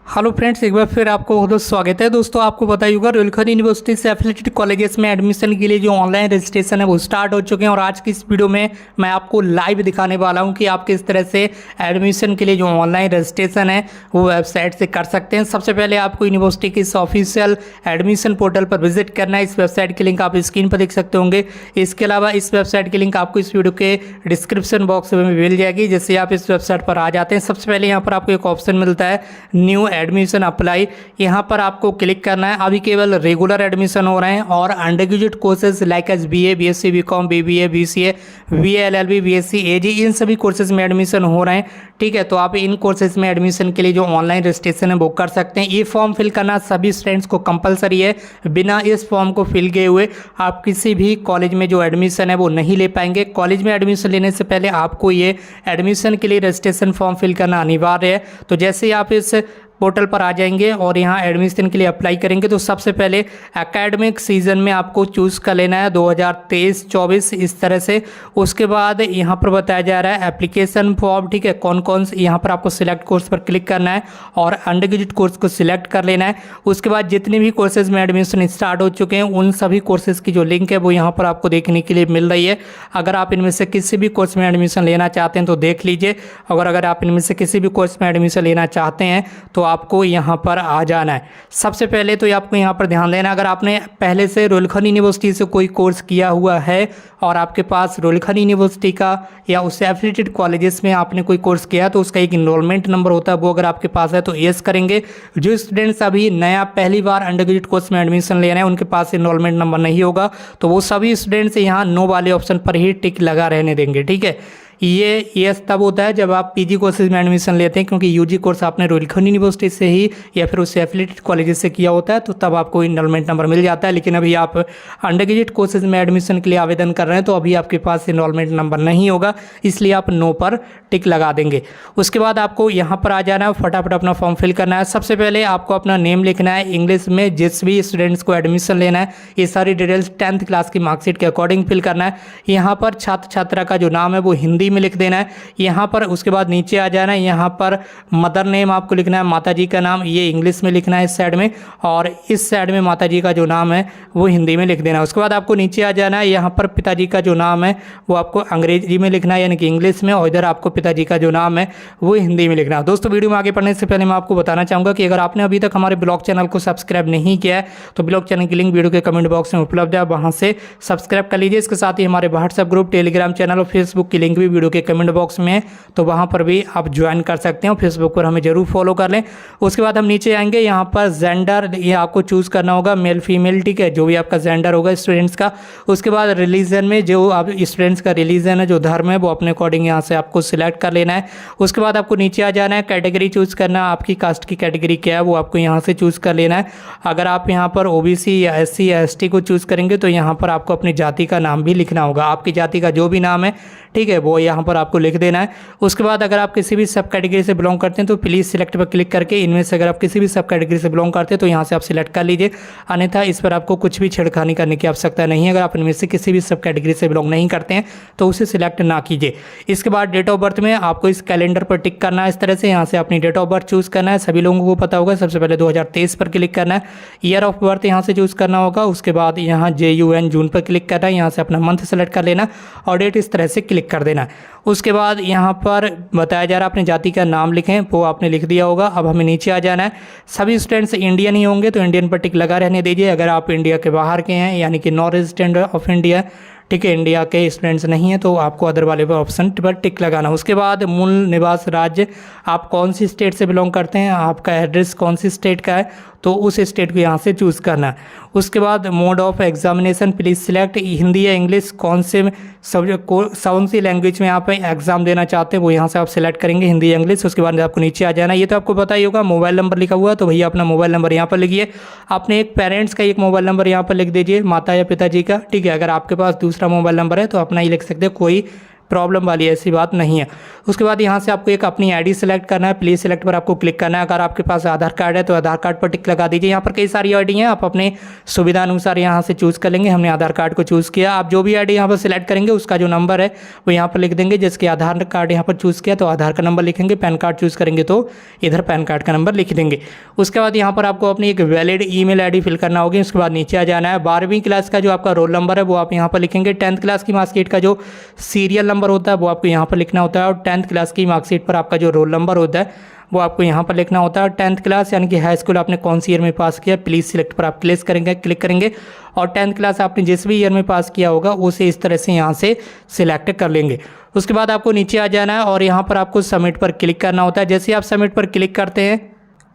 Hello friends, एक बार फिर आपको बहुत बहुत स्वागत है। दोस्तों, आपको बताइए होगा रुलखन यूनिवर्सिटी से एफिलिएटेड कॉलेजेस में एडमिशन के लिए जो ऑनलाइन रजिस्ट्रेशन है वो स्टार्ट हो चुके हैं। और आज की इस वीडियो में मैं आपको लाइव दिखाने वाला हूं कि आप किस तरह से एडमिशन के लिए जो ऑनलाइन रजिस्ट्रेशन है वो वेबसाइट से कर सकते हैं। सबसे पहले आपको यूनिवर्सिटी के इस ऑफिशियल एडमिशन पोर्टल पर विजिट करना है। इस वेबसाइट की लिंक आप स्क्रीन पर देख सकते होंगे। इसके अलावा इस वेबसाइट की लिंक आपको इस वीडियो के डिस्क्रिप्शन बॉक्स में मिल जाएगी। जैसे आप इस वेबसाइट पर आ जाते हैं, सबसे पहले यहाँ पर आपको एक ऑप्शन मिलता है न्यू एडमिशन अप्लाई। यहाँ पर आपको क्लिक करना है। अभी केवल रेगुलर एडमिशन हो रहे हैं और under graduate courses like S BA, BSc, BCom, BBA, BCA, BA, LLB, BSc, AG, इन सभी कोर्सेज में एडमिशन हो रहे हैं। ठीक है, तो आप इन कोर्सेज में एडमिशन के लिए जो ऑनलाइन रजिस्ट्रेशन है वो कर सकते हैं। ये फॉर्म फिल करना सभी स्टूडेंट्स को कंपलसरी है। बिना इस फॉर्म को फिल किए हुए आप किसी भी कॉलेज में जो एडमिशन है वो नहीं ले पाएंगे। कॉलेज में एडमिशन लेने से पहले आपको ये एडमिशन के लिए रजिस्ट्रेशन फॉर्म फिल करना अनिवार्य है। तो जैसे ही आप इस पोर्टल पर आ जाएंगे और यहाँ एडमिशन के लिए अप्लाई करेंगे तो सबसे पहले एकेडमिक सीजन में आपको चूज़ कर लेना है 2023-24 इस तरह से। उसके बाद यहाँ पर बताया जा रहा है एप्लीकेशन फॉर्म। ठीक है, कौन कौन से यहाँ पर आपको सिलेक्ट कोर्स पर क्लिक करना है और अंडर ग्रेजुएट कोर्स को सिलेक्ट कर लेना है। उसके बाद जितने भी कोर्सेज में एडमिशन स्टार्ट हो चुके हैं उन सभी कोर्सेज की जो लिंक है वो यहाँ पर आपको देखने के लिए मिल रही है। अगर आप इनमें से किसी भी कोर्स में एडमिशन लेना चाहते हैं तो देख लीजिए। अगर आप इनमें से किसी भी कोर्स में एडमिशन लेना चाहते हैं तो आपको यहाँ पर आ जाना है। सबसे पहले तो आपको यहाँ पर ध्यान देना, अगर आपने पहले से रुलखन यूनिवर्सिटी से कोई कोर्स किया हुआ है और आपके पास रुलखन यूनिवर्सिटी का या उससे एफिलिएटेड कॉलेजेस में आपने कोई कोर्स किया तो उसका एक इनरोलमेंट नंबर होता है, वो अगर आपके पास है तो यस करेंगे। जो स्टूडेंट्स अभी नया पहली बार अंडर ग्रेजुएट कोर्स में एडमिशन ले रहे हैं उनके पास इनरोलमेंट नंबर नहीं होगा तो वो सभी स्टूडेंट्स यहाँ नो वाले ऑप्शन पर ही टिक लगा रहने देंगे। ठीक है, ये यस तब होता है जब आप PG कोर्सेज में एडमिशन लेते हैं, क्योंकि UG कोर्स आपने रुलखन यूनिवर्सिटी से ही या फिर उससे एफिलिएटेड कॉलेजेस से किया होता है तो तब आपको इनरोलमेंट नंबर मिल जाता है। लेकिन अभी आप अंडर ग्रेजुएट कोर्सेज में एडमिशन के लिए आवेदन कर रहे हैं तो अभी आपके पास इनरोलमेंट नंबर नहीं होगा, इसलिए आप नो पर टिक लगा देंगे। उसके बाद आपको यहाँ पर आ जाना है, फटाफट अपना फॉर्म फिल करना है। सबसे पहले आपको अपना नेम लिखना है इंग्लिश में, जिस भी स्टूडेंट्स को एडमिशन लेना है ये सारी डिटेल्स 10th क्लास की मार्कशीट के अकॉर्डिंग फिल करना है। यहाँ पर छात्र छात्रा का जो नाम है वो हिंदी में लिख देना है। यहाँ पर उसके बाद नीचे आ जाना है, यहाँ पर मदर नेम आपको लिखना है, माताजी का नाम ये इंग्लिश में लिखना है इस साइड में, और इस साइड में माताजी का जो नाम है वो हिंदी में लिख देना है। उसके बाद आपको नीचे आ जाना है, यहाँ पर पिताजी का जो नाम है वो आपको अंग्रेजी में लिखना है यानी कि इंग्लिश में, और इधर आपको पिताजी का जो नाम है वो हिंदी में लिखना है। दोस्तों, वीडियो में आगे बढ़ने से पहले मैं आपको बताना चाहूँगा कि अगर आपने अभी तक हमारे ब्लॉग चैनल को सब्सक्राइब नहीं किया है तो ब्लॉग चैनल की लिंक वीडियो के कमेंट बॉक्स में उपलब्ध है, वहाँ से सब्सक्राइब कर लीजिए। इसके साथ ही हमारे व्हाट्सएप ग्रुप, टेलीग्राम चैनल और फेसबुक की लिंक भी वीडियो के कमेंट बॉक्स में है, तो वहाँ पर भी आप ज्वाइन कर सकते हैं। फेसबुक पर हमें जरूर फॉलो कर लें। उसके बाद हम नीचे आएंगे, यहाँ पर जेंडर ये आपको चूज़ करना होगा, मेल फीमेल। ठीक है, जो भी आपका जेंडर होगा स्टूडेंट्स का। उसके बाद रिलीजन में जो आप स्टूडेंट्स का रिलीजन है, जो धर्म है, वो अपने अकॉर्डिंग यहाँ से आपको सिलेक्ट कर लेना है। उसके बाद आपको नीचे आ जाना है, कैटेगरी चूज़ करना, आपकी कास्ट की कैटेगरी क्या है वो आपको यहाँ से चूज़ कर लेना है। अगर आप यहाँ पर OBC या SC या ST को चूज़ करेंगे तो यहाँ पर आपको अपनी जाति का नाम भी लिखना होगा। आपकी जाति का जो भी नाम है, ठीक है, वो यहाँ पर आपको लिख देना है। उसके बाद अगर आप किसी भी सब कैटेगरी से बिलोंग करते हैं तो प्लीज़ सिलेक्ट पर क्लिक करके इनमें से अगर आप किसी भी सब कैटेगरी से बिलोंग करते हैं तो यहाँ से आप सिलेक्ट कर लीजिए, अन्यथा इस पर आपको कुछ भी छेड़खानी करने की आवश्यकता नहीं है। अगर आप इनमें से किसी भी सब कैटेगरी से बिलोंग नहीं करते हैं तो उसे सिलेक्ट ना कीजिए। इसके बाद डेट ऑफ बर्थ में आपको इस कैलेंडर पर टिक करना है इस तरह से। यहाँ से अपनी डेट ऑफ बर्थ चूज़ करना है, सभी लोगों को पता होगा। सबसे पहले 2023 पर क्लिक करना है, ईयर ऑफ बर्थ यहाँ से चूज़ करना होगा। उसके बाद यहाँ JUN जून पर क्लिक करना है, यहाँ से अपना मंथ सेलेक्ट कर लेना और डेट इस तरह से क्लिक कर देना है। उसके बाद यहाँ पर बताया जा रहा है अपनी जाति का नाम लिखें, वो आपने लिख दिया होगा। अब हमें नीचे आ जाना है। सभी स्टूडेंट्स इंडियन ही होंगे तो इंडियन पर टिक लगा रहने दीजिए। अगर आप इंडिया के बाहर के हैं यानी कि नॉन रेजिडेंट ऑफ इंडिया, ठीक है, इंडिया के स्टूडेंट्स नहीं है तो आपको अदर वाले पर ऑप्शन पर टिक लगाना। उसके बाद मूल निवास राज्य, आप कौन सी स्टेट से बिलोंग करते हैं, आपका एड्रेस कौन सी स्टेट का है तो उस स्टेट को यहाँ से चूज़ करना है। उसके बाद mode of examination please select, Hindi या इंग्लिश कौन सी लैंग्वेज में आप एग्ज़ाम देना चाहते हैं वो यहाँ से आप सिलेक्ट करेंगे, हिंदी या इंग्लिश। उसके बाद आपको नीचे आ जाना। ये तो आपको पता ही होगा, मोबाइल नंबर लिखा हुआ है तो भैया अपना मोबाइल नंबर यहाँ पर लिखिए। अपने एक पेरेंट्स का एक मोबाइल नंबर यहाँ पर लिख दीजिए, माता या पिताजी का। ठीक है, अगर आपके पास दूसरा मोबाइल नंबर है तो अपना ही लिख सकते हैं, कोई प्रॉब्लम वाली ऐसी बात नहीं है। उसके बाद यहाँ से आपको एक अपनी आईडी सेलेक्ट करना है, प्लीज सेलेक्ट पर आपको क्लिक करना है। अगर आपके पास आधार कार्ड है तो आधार कार्ड पर टिक लगा दीजिए। यहाँ पर कई सारी आईडी हैं, आप अपने सुविधा अनुसार यहाँ से चूज़ कर लेंगे। हमने आधार कार्ड को चूज़ किया। आप जो भी आईडी यहाँ पर सिलेक्ट करेंगे उसका जो नंबर है वो यहाँ पर लिख देंगे। जिसके आधार कार्ड यहाँ पर चूज़ किया तो आधार का नंबर लिखेंगे, पैन कार्ड चूज़ करेंगे तो इधर पैन कार्ड का नंबर लिख देंगे। उसके बाद यहाँ पर आपको अपनी एक वैलिड ईमेल आईडी फिल करना होगी। उसके बाद नीचे आ जाना है। 12वीं क्लास का जो आपका रोल नंबर है वो आप यहाँ पर लिखेंगे। 10th क्लास की मार्कशीट का जो सीरियल नंबर होता है वो आपको यहाँ पर लिखना होता है। और 10th क्लास की मार्कशीट पर आपका जो रोल नंबर होता है वो आपको यहाँ पर लिखना होता है। 10th क्लास यानी कि हाई स्कूल आपने कौन सी ईयर में पास किया, प्लीज़ सिलेक्ट पर आप क्लिक करेंगे और 10th क्लास आपने जिस भी ईयर में पास किया होगा उसे इस तरह से यहाँ से सिलेक्ट कर लेंगे। उसके बाद आपको नीचे आ जाना है और यहाँ पर आपको सबमिट पर क्लिक करना होता है। जैसे ही आप सबमिट पर क्लिक करते हैं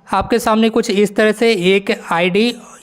आपके सामने कुछ इस तरह से एक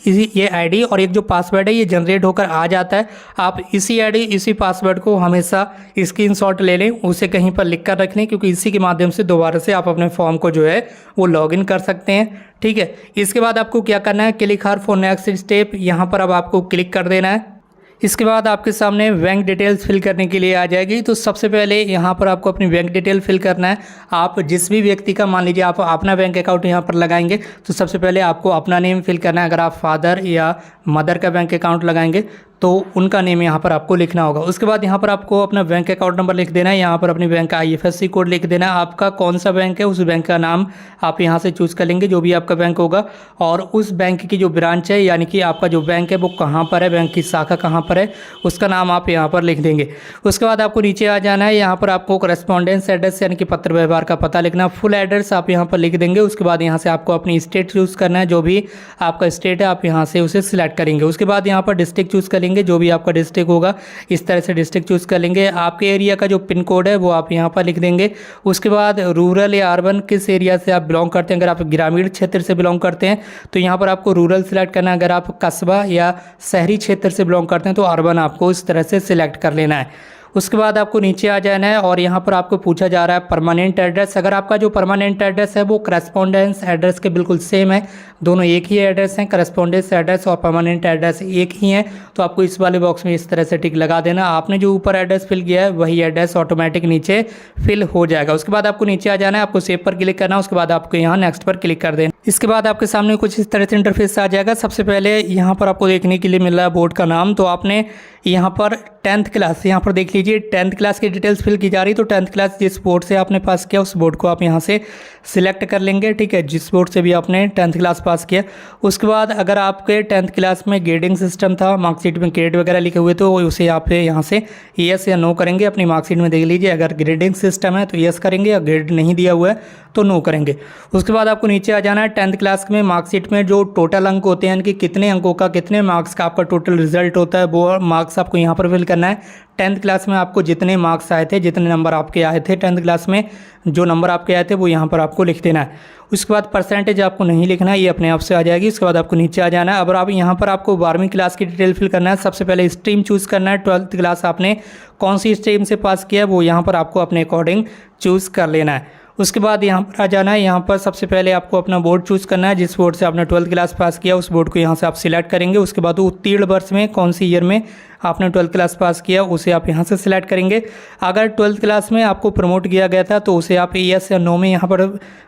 ये आईडी और एक जो पासवर्ड है ये जनरेट होकर आ जाता है। आप इसी आईडी इसी पासवर्ड को हमेशा स्क्रीनशॉट ले लें, उसे कहीं पर लिख कर रख लें, क्योंकि इसी के माध्यम से दोबारा से आप अपने फॉर्म को जो है वो लॉगिन कर सकते हैं। ठीक है, इसके बाद आपको क्या करना है, click her for next step, यहाँ पर अब आपको क्लिक कर देना है। इसके बाद आपके सामने बैंक डिटेल्स फिल करने के लिए आ जाएगी। तो सबसे पहले यहाँ पर आपको अपनी बैंक डिटेल फिल करना है। आप जिस भी व्यक्ति का, मान लीजिए आप अपना बैंक अकाउंट यहाँ पर लगाएंगे तो सबसे पहले आपको अपना नेम फिल करना है। अगर आप फादर या मदर का बैंक अकाउंट लगाएंगे तो उनका नेम यहाँ पर आपको लिखना होगा। उसके बाद यहाँ पर आपको अपना बैंक अकाउंट नंबर लिख देना है। यहाँ पर अपनी बैंक का IFSC कोड लिख देना है। आपका कौन सा बैंक है उस बैंक का नाम आप यहाँ से चूज़ कर लेंगे, जो भी आपका बैंक होगा, और उस बैंक की जो ब्रांच है यानी कि आपका जो बैंक है वो कहाँ पर है, बैंक की शाखा कहाँ पर है, उसका नाम आप यहाँ पर लिख देंगे। उसके बाद आपको नीचे आ जाना है। यहाँ पर आपको करस्पॉन्डेंस एड्रेस यानी कि पत्र व्यवहार का पता लिखना, फुल एड्रेस आप यहाँ पर लिख देंगे। उसके बाद यहाँ से आपको अपनी स्टेट चूज़ करना है, जो भी आपका स्टेट है आप यहाँ से उसे सिलेक्ट करेंगे। उसके बाद यहाँ पर डिस्ट्रिक्ट चूज़ करेंगे, जो भी आपका डिस्ट्रिक्ट होगा इस तरह से डिस्ट्रिक्ट चूज़ कर लेंगे। आपके एरिया का जो पिन कोड है वो आप यहाँ पर लिख देंगे। उसके बाद रूरल या अर्बन किस एरिया से आप बिलोंग करते हैं, अगर आप ग्रामीण क्षेत्र से बिलोंग करते हैं तो यहाँ पर आपको रूरल सिलेक्ट करना है। अगर आप कस्बा या शहरी क्षेत्र से बिलोंग करते हैं तो अर्बन आपको इस तरह से सिलेक्ट कर लेना है। उसके बाद आपको नीचे आ जाना है और यहाँ पर आपको पूछा जा रहा है परमानेंट एड्रेस। अगर आपका जो परमानेंट एड्रेस है वो करस्पॉन्डेंस एड्रेस के बिल्कुल सेम है, दोनों एक ही एड्रेस हैं, करस्पॉन्डेंस एड्रेस और परमानेंट एड्रेस एक ही है, तो आपको इस वाले बॉक्स में इस तरह से टिक लगा देना। आपने जो ऊपर एड्रेस फिल किया है वही एड्रेस ऑटोमेटिक नीचे फिल हो जाएगा। उसके बाद आपको नीचे आ जाना है, आपको सेव पर क्लिक करना है। उसके बाद आपको यहाँ नेक्स्ट पर क्लिक कर देना। इसके बाद आपके सामने कुछ इस तरह से इंटरफेस आ जाएगा। सबसे पहले यहाँ पर आपको देखने के लिए मिल रहा है बोर्ड का नाम, तो आपने यहाँ पर 10th क्लास, यहाँ पर देख लीजिए 10th क्लास की डिटेल्स फिल की जा रही, तो 10th क्लास जिस बोर्ड से आपने पास किया उस बोर्ड को आप यहाँ से सिलेक्ट कर लेंगे। ठीक है, जिस बोर्ड से भी आपने 10th क्लास पास किया। उसके बाद अगर आपके 10th क्लास में ग्रेडिंग सिस्टम था, मार्कशीट में ग्रेड वगैरह लिखे हुए तो उसे आप यहाँ से येस या नो करेंगे। अपनी मार्कशीट में देख लीजिए, अगर ग्रेडिंग सिस्टम है तो येस करेंगे, या ग्रेड नहीं दिया हुआ है तो नो करेंगे। उसके बाद आपको नीचे आ जाना है। 10th क्लास में मार्कशीट में जो टोटल अंक होते हैं, यानी कि कितने अंकों का, कितने मार्क्स का आपका टोटल रिजल्ट होता है, वो मार्क्स आपको यहाँ पर फिल करना है। 10th क्लास में आपको जितने मार्क्स आए थे, जितने नंबर आपके आए थे 10th क्लास में, जो नंबर आपके आए थे वो यहाँ पर आपको लिख देना है। उसके बाद परसेंटेज आपको नहीं लिखना है, ये अपने आप से आ जाएगी। उसके बाद आपको नीचे आ जाना है। अब आप यहाँ पर आपको 12वीं क्लास की डिटेल फिल करना है। सबसे पहले स्ट्रीम चूज़ करना है। 12th क्लास आपने कौन सी स्ट्रीम से पास किया है वो यहाँ पर आपको अपने अकॉर्डिंग चूज़ कर लेना है। उसके बाद यहाँ पर आ जाना है। यहाँ पर सबसे पहले आपको अपना बोर्ड चूज़ करना है, जिस बोर्ड से आपने 12th क्लास पास किया उस बोर्ड को यहाँ से आप सिलेक्ट करेंगे। उसके बाद उत्तीर्ण वर्ष में कौन सी ईयर में आपने 12th क्लास पास किया उसे आप यहाँ से सिलेक्ट करेंगे। अगर 12th क्लास में आपको प्रमोट किया गया था तो उसे आप येस या नो में यहाँ पर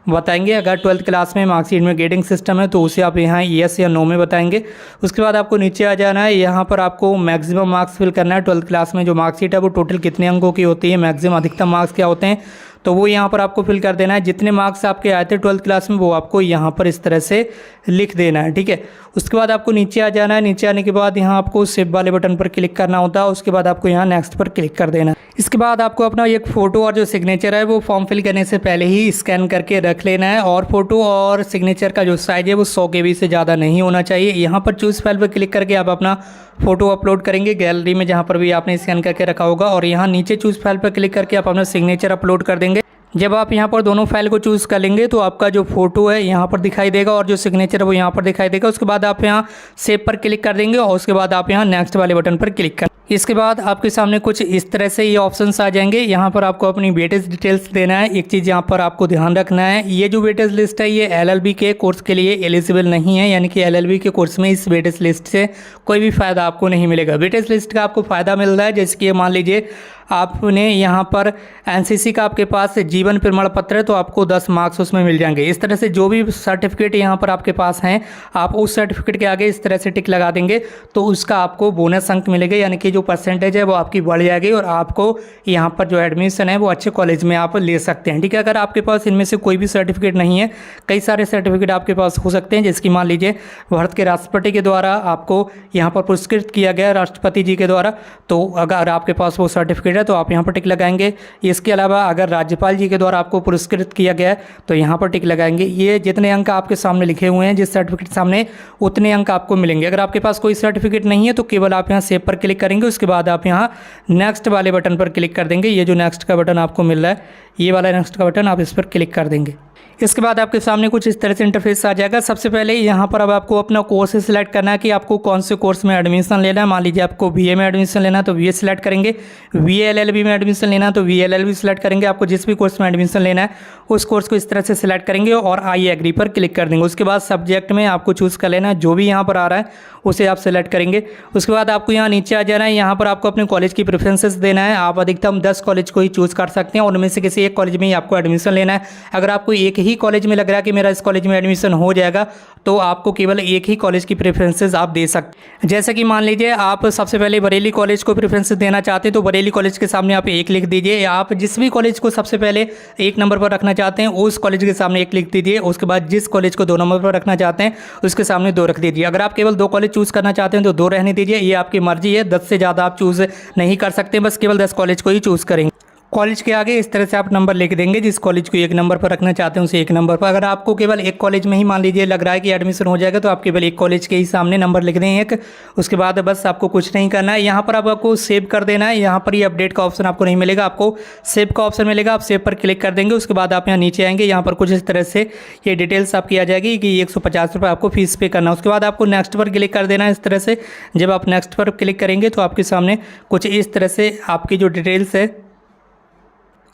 बताएंगे। अगर 12th क्लास में मार्कशीट में ग्रेडिंग सिस्टम है तो उसे आप यहाँ येस या नो में बताएंगे। उसके बाद आपको नीचे आ जाना है। यहाँ पर आपको मैक्सिमम मार्क्स फिल करना है। 12th क्लास में जो मार्कशीट है वो टोटल कितने अंकों की होती है, मैक्सिमम अधिकतम मार्क्स क्या होते हैं, तो वो यहाँ पर आपको फिल कर देना है। जितने मार्क्स आपके आए थे 12th क्लास में वो आपको यहाँ पर इस तरह से लिख देना है। ठीक है, उसके बाद आपको नीचे आ जाना है। नीचे आने के बाद यहाँ आपको सेव वाले बटन पर क्लिक करना होता है। उसके बाद आपको यहाँ नेक्स्ट पर क्लिक कर देना है। इसके बाद आपको अपना एक फ़ोटो और जो सिग्नेचर है वो फॉर्म फिल करने से पहले ही स्कैन करके रख लेना है। और फोटो और सिग्नेचर का जो साइज़ है वो 100 KB से ज़्यादा नहीं होना चाहिए। यहाँ पर चूज़ फाइल पर क्लिक करके आप अपना फ़ोटो अपलोड करेंगे गैलरी में, जहाँ पर भी आपने स्कैन करके रखा होगा, और यहाँ नीचे चूज़ फाइल पर क्लिक करके आप अपना सिग्नेचर अपलोड कर देंगे। जब आप यहाँ पर दोनों फाइल को चूज़ कर लेंगे तो आपका जो फोटो है यहाँ पर दिखाई देगा और जो सिग्नेचर है वो यहाँ पर दिखाई देगा। उसके बाद आप यहाँ सेव पर क्लिक कर देंगे और उसके बाद आप यहाँ नेक्स्ट वाले बटन पर क्लिक कर। इसके बाद आपके सामने कुछ इस तरह से ये ऑप्शंस आ जाएंगे। यहाँ पर आपको अपनी वेटेज डिटेल्स देना है। एक चीज़ यहाँ पर आपको ध्यान रखना है, ये जो वेटेज लिस्ट है ये LLB के कोर्स के लिए एलिजिबल नहीं है, यानी कि LLB के कोर्स में इस वेटेज लिस्ट से कोई भी फ़ायदा आपको नहीं मिलेगा। वेटेज लिस्ट का आपको फ़ायदा मिल रहा है, जैसे कि मान लीजिए आपने यहाँ पर NCC का आपके पास जीवन प्रमाण पत्र है तो आपको 10 मार्क्स उसमें मिल जाएंगे। इस तरह से जो भी सर्टिफिकेट यहाँ पर आपके पास हैं आप उस सर्टिफिकेट के आगे इस तरह से टिक लगा देंगे तो उसका आपको बोनस अंक मिलेगा, यानी कि जो परसेंटेज है वो आपकी बढ़ जाएगी और आपको यहाँ पर जो एडमिशन है वो अच्छे कॉलेज में आप ले सकते हैं। ठीक है, अगर आपके पास इनमें से कोई भी सर्टिफिकेट नहीं है, कई सारे सर्टिफिकेट आपके पास हो सकते हैं, जैसे कि मान लीजिए भारत के राष्ट्रपति के द्वारा आपको यहाँ पर पुरस्कृत किया गया राष्ट्रपति जी के द्वारा, तो अगर आपके पास वो सर्टिफिकेट तो आप यहाँ पर टिक लगाएंगे। इसके अलावा अगर राज्यपाल जी के द्वारा आपको पुरस्कृत किया गया है तो यहाँ पर टिक लगाएंगे। ये जितने अंक आपके सामने लिखे हुए हैं जिस सर्टिफिकेट सामने उतने अंक आपको मिलेंगे। अगर आपके पास कोई सर्टिफिकेट नहीं है तो केवल आप यहाँ सेव पर क्लिक करेंगे, उसके बाद आप यहाँ नेक्स्ट वाले बटन पर क्लिक कर देंगे। ये जो नेक्स्ट का बटन आपको मिल रहा है, ये वाला नेक्स्ट का बटन, आप इस पर क्लिक कर देंगे। इसके बाद आपके सामने कुछ इस तरह से इंटरफेस आ जाएगा। सबसे पहले यहाँ पर अब आपको अपना कोर्स सिलेक्ट करना है कि आपको कौन से कोर्स में एडमिशन लेना है। मान लीजिए आपको BA में एडमिशन लेना है तो BA सिलेक्ट करेंगे, BA LLB में एडमिशन लेना है तो BA LLB सिलेक्ट करेंगे। आपको जिस भी कोर्स में एडमिशन लेना है उस कोर्स को इस तरह से सिलेक्ट करेंगे और आई एग्री पर क्लिक कर देंगे। उसके बाद सब्जेक्ट में आपको चूज़ कर लेना है, जो भी यहाँ पर आ रहा है उसे आप सेलेक्ट करेंगे। उसके बाद आपको यहाँ नीचे आ जाना है, यहाँ पर आपको अपने कॉलेज की प्रेफरेंसेस देना है। आप अधिकतम 10 कॉलेज को ही चूज़ कर सकते हैं और उनमें से किसी एक कॉलेज में ही आपको एडमिशन लेना है। अगर आपको एक ही कॉलेज में लग रहा है कि मेरा इस कॉलेज में एडमिशन हो जाएगा तो आपको केवल एक ही कॉलेज की प्रेफरेंसेस आप दे सकते हैं। जैसे कि मान लीजिए आप सबसे पहले बरेली कॉलेज को प्रेफरेंसेस देना चाहते हैं तो बरेली कॉलेज के सामने आप 1 लिख दीजिए। आप जिस भी कॉलेज को सबसे पहले 1 नंबर पर रखना चाहते हैं उस कॉलेज के सामने 1 लिख दीजिए। उसके बाद जिस कॉलेज को 2 नंबर पर रखना चाहते हैं उसके सामने 2 रख दीजिए। अगर आप केवल 2 कॉलेज चूज़ करना चाहते हैं तो 2 रहने दीजिए, ये आपकी मर्जी है। 10 से ज़्यादा आप चूज़ नहीं कर सकते, बस केवल 10 कॉलेज को ही चूज़ करेंगे। कॉलेज के आगे इस तरह से आप नंबर लिख देंगे, जिस कॉलेज को 1 नंबर पर रखना चाहते हैं उसे 1 नंबर पर। अगर आपको केवल एक कॉलेज में ही मान लीजिए लग रहा है कि एडमिशन हो जाएगा तो आप केवल एक कॉलेज के ही सामने नंबर लिख दें 1। उसके बाद बस आपको कुछ नहीं करना है। यहाँ पर अब आपको सेव कर देना है। यहाँ पर ये अपडेट का ऑप्शन आपको नहीं मिलेगा, आपको सेव का ऑप्शन मिलेगा। आप सेव पर क्लिक कर देंगे। उसके बाद आप यहाँ नीचे आएंगे, यहाँ पर कुछ इस तरह से ये डिटेल्स आपकी आ जाएगी कि 150 रुपये आपको फीस पे करना है। उसके बाद आपको नेक्स्ट पर क्लिक कर देना है इस तरह से। जब आप नेक्स्ट पर क्लिक करेंगे तो आपके सामने कुछ इस तरह से आपकी जो डिटेल्स है,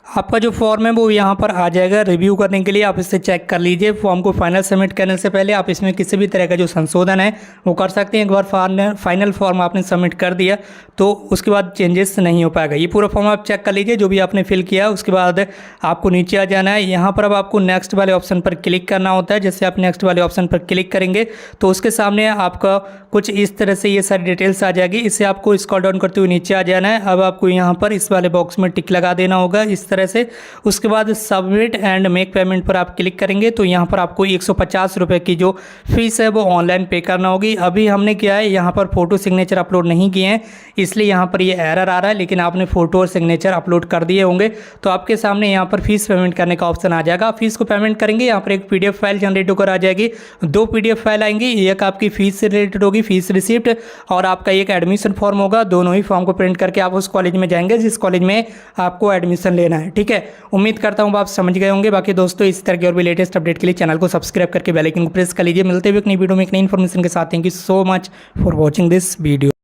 आपका जो फॉर्म है वो यहाँ पर आ जाएगा। रिव्यू करने के लिए आप इसे चेक कर लीजिए। फॉर्म को फाइनल सबमिट करने से पहले आप इसमें किसी भी तरह का जो संशोधन है वो कर सकते हैं। एक बार फाइनल फॉर्म आपने सबमिट कर दिया तो उसके बाद चेंजेस नहीं हो पाएगा। ये पूरा फॉर्म आप चेक कर लीजिए जो भी आपने फिल किया। उसके बाद आपको नीचे आ जाना है। यहाँ पर अब आपको नेक्स्ट वाले ऑप्शन पर क्लिक करना होता है। जैसे आप नेक्स्ट वाले ऑप्शन पर क्लिक करेंगे तो उसके सामने आपका कुछ इस तरह से ये सारी डिटेल्स आ जाएगी। इसे आपको स्क्रॉल डाउन करते हुए नीचे आ जाना है। अब आपको यहाँ पर इस वाले बॉक्स में टिक लगा देना होगा इस तरह से। उसके बाद सबमिट एंड मेक पेमेंट पर आप क्लिक करेंगे तो यहाँ पर आपको 150 रुपये की जो फीस है वो ऑनलाइन पे करना होगी। अभी हमने किया है यहाँ पर फ़ोटो सिग्नेचर अपलोड नहीं किए हैं इसलिए यहाँ पर ये एरर आ रहा है, लेकिन आपने फ़ोटो और सिग्नेचर अपलोड कर दिए होंगे तो आपके सामने यहाँ पर फीस पेमेंट करने का ऑप्शन आ जाएगा। फीस को पेमेंट करेंगे, यहाँ पर एक PDF फाइल जनरेट होकर आ जाएगी। 2 PDF फाइल आएंगी, एक आपकी फीस से रिलेटेड होगी, फीस रिसिप्ट, और आपका एक एडमिशन फॉर्म होगा। दोनों ही फॉर्म को प्रिंट करके आप उस कॉलेज में जाएंगे जिस कॉलेज में आपको एडमिशन लेना है। ठीक है, उम्मीद करता हूँ आप समझ गए होंगे। बाकी दोस्तों इस तरह के और भी लेटेस्ट अपडेट के लिए चैनल को सब्सक्राइब करके बेल आइकन को प्रेस कर लीजिए। मिलते हुए एक नई वीडियो में एक नई इन्फॉर्मेशन के साथ। Thank you so much for watching this video.